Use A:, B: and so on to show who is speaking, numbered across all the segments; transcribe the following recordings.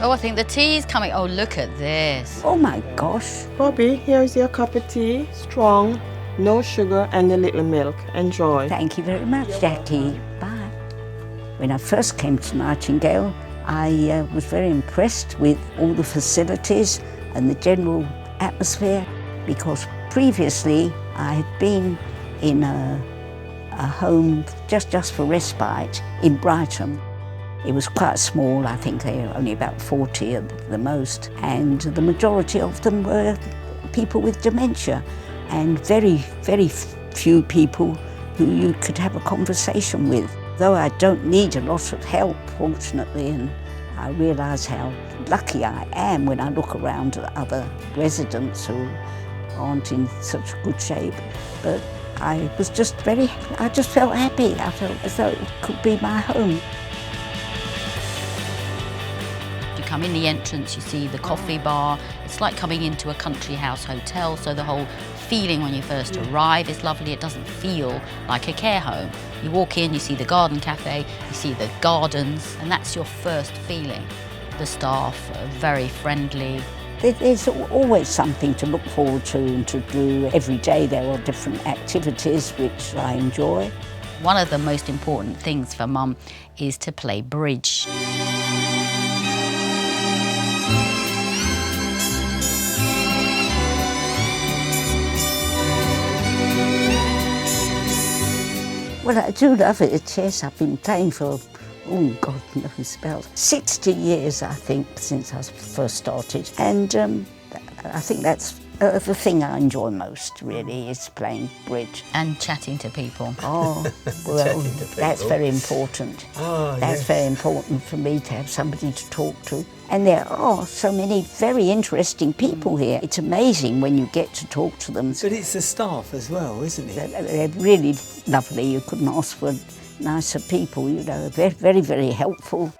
A: Oh, I think the tea's coming. Oh, look at this.
B: Oh my gosh.
C: Bobby, here's your cup of tea. Strong, no sugar and a little milk. Enjoy.
B: Thank you very much, Jackie. Bye. When I first came to Nightingale, I was very impressed with all the facilities and the general atmosphere, because previously I had been in a home just for respite in Brighton. It was quite small. I think they were only about 40 at the most, and the majority of them were people with dementia, and very, very few people who you could have a conversation with. Though I don't need a lot of help, fortunately, and I realise how lucky I am when I look around at other residents who aren't in such good shape. But I just felt happy. I felt as though it could be my home.
A: You come in the entrance, you see the coffee bar. It's like coming into a country house hotel, so the whole feeling when you first arrive is lovely. It doesn't feel like a care home. You walk in, you see the garden cafe, you see the gardens, and that's your first feeling. The staff are very friendly.
B: There's always something to look forward to and to do. Every day there are different activities which I enjoy.
A: One of the most important things for Mum is to play bridge.
B: Well, I do love it, yes. I've been playing for, oh God knows, about 60 years, I think, since I first started. And I think that's the thing I enjoy most, really, is playing bridge.
A: And chatting to people.
B: Oh, well, that's very important.
D: Oh,
B: that's very important for me to have somebody to talk to. And there are so many very interesting people here. It's amazing when you get to talk to them.
D: But it's the staff as well, isn't it?
B: They're really lovely. You couldn't ask for nicer people, you know. They're very, very helpful.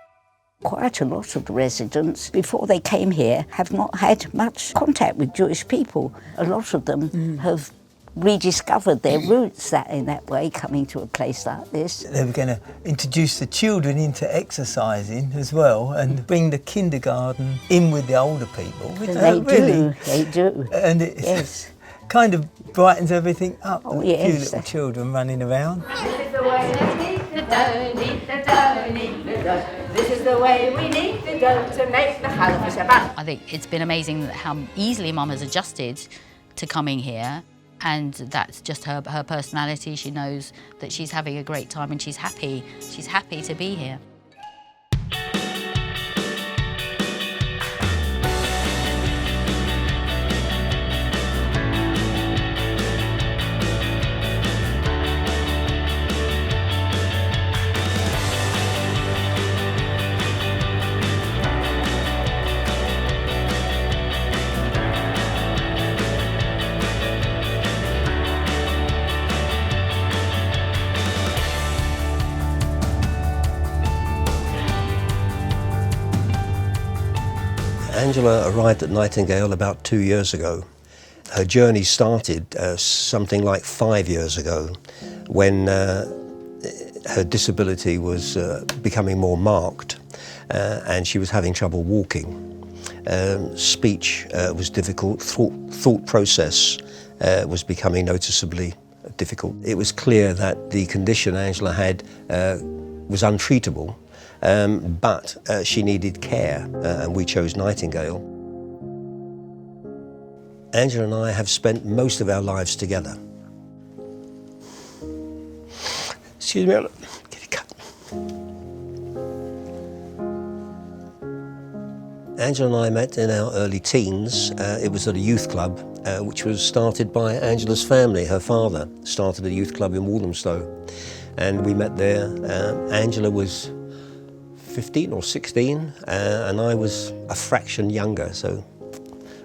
B: Quite a lot of the residents, before they came here, have not had much contact with Jewish people. A lot of them have rediscovered their roots in that way, coming to a place like this.
D: They were going to introduce the children into exercising as well and bring the kindergarten in with the older people.
B: They do.
D: And it
B: yes.
D: kind of brightens everything up.
B: Oh,
D: a
B: yes.
D: few little children running around.
E: This is the way we need to do, need to do, need to do. This is the way we need to do to make the Challah Shabbat.
A: I think it's been amazing how easily Mum has adjusted to coming here, and that's just her personality. She knows that she's having a great time and she's happy to be here.
F: Angela arrived at Nightingale about 2 years ago. Her journey started something like 5 years ago, when her disability was becoming more marked and she was having trouble walking. Speech was difficult, thought process was becoming noticeably difficult. It was clear that the condition Angela had was untreatable. But she needed care, and we chose Nightingale. Angela and I have spent most of our lives together. Excuse me, get a cut. Angela and I met in our early teens. It was at a youth club, which was started by Angela's family. Her father started a youth club in Walthamstow, and we met there. Angela was 15 or 16, and I was a fraction younger, so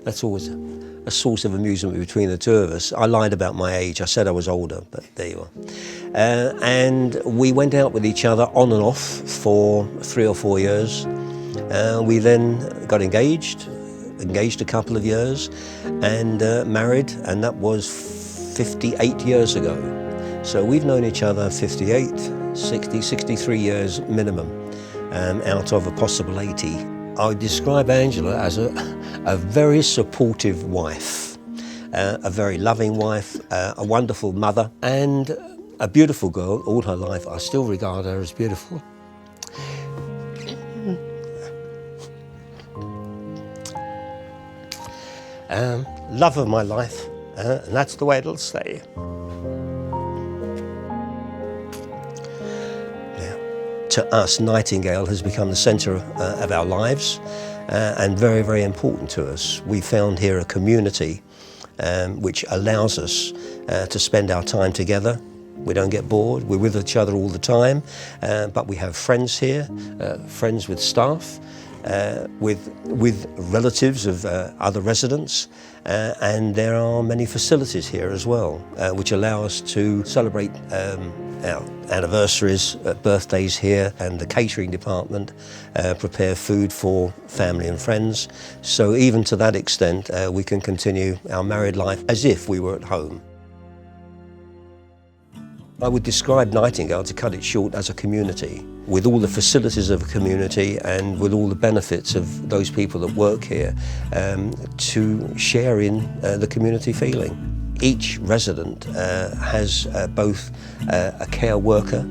F: that's always a source of amusement between the two of us. I lied about my age. I said I was older, but there you are. And we went out with each other on and off for 3 or 4 years. We then got engaged a couple of years, and married, and that was 58 years ago. So we've known each other 58, 60, 63 years minimum. Out of a possible 80. I would describe Angela as a very supportive wife, a very loving wife, a wonderful mother, and a beautiful girl. All her life, I still regard her as beautiful. Love of my life, and that's the way it'll stay. To us, Nightingale has become the centre of our lives and very, very important to us. We found here a community which allows us to spend our time together. We don't get bored, we're with each other all the time, but we have friends here, friends with staff, with relatives of other residents, and there are many facilities here as well, which allow us to celebrate our anniversaries, birthdays here, and the catering department prepare food for family and friends. So even to that extent, we can continue our married life as if we were at home. I would describe Nightingale, to cut it short, as a community, with all the facilities of a community and with all the benefits of those people that work here, to share in the community feeling. Each resident has both a care worker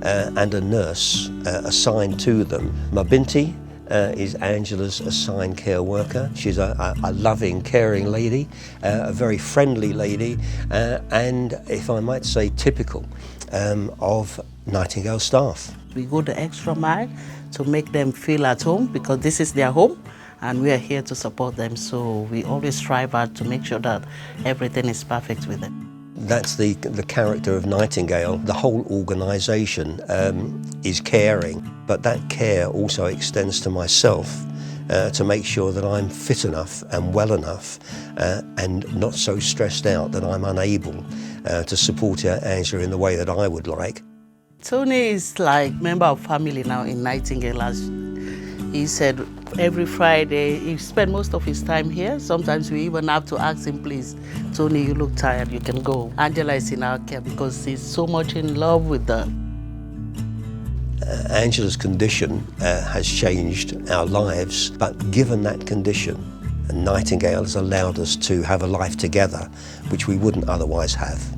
F: and a nurse assigned to them. Mabinti is Angela's assigned care worker. She's a loving, caring lady, a very friendly lady, and if I might say, typical of Nightingale staff.
G: We go the extra mile to make them feel at home, because this is their home and we are here to support them. So we always strive hard to make sure that everything is perfect with them.
F: That's the character of Nightingale. The whole organisation is caring, but that care also extends to myself to make sure that I'm fit enough and well enough and not so stressed out that I'm unable to support Angela in the way that I would like.
G: Tony is like a member of family now in Nightingale. As he said, every Friday, he spends most of his time here. Sometimes we even have to ask him, please, Tony, you look tired, you can go. Angela is in our care because he's so much in love with her.
F: Angela's condition has changed our lives, but given that condition, Nightingale has allowed us to have a life together which we wouldn't otherwise have.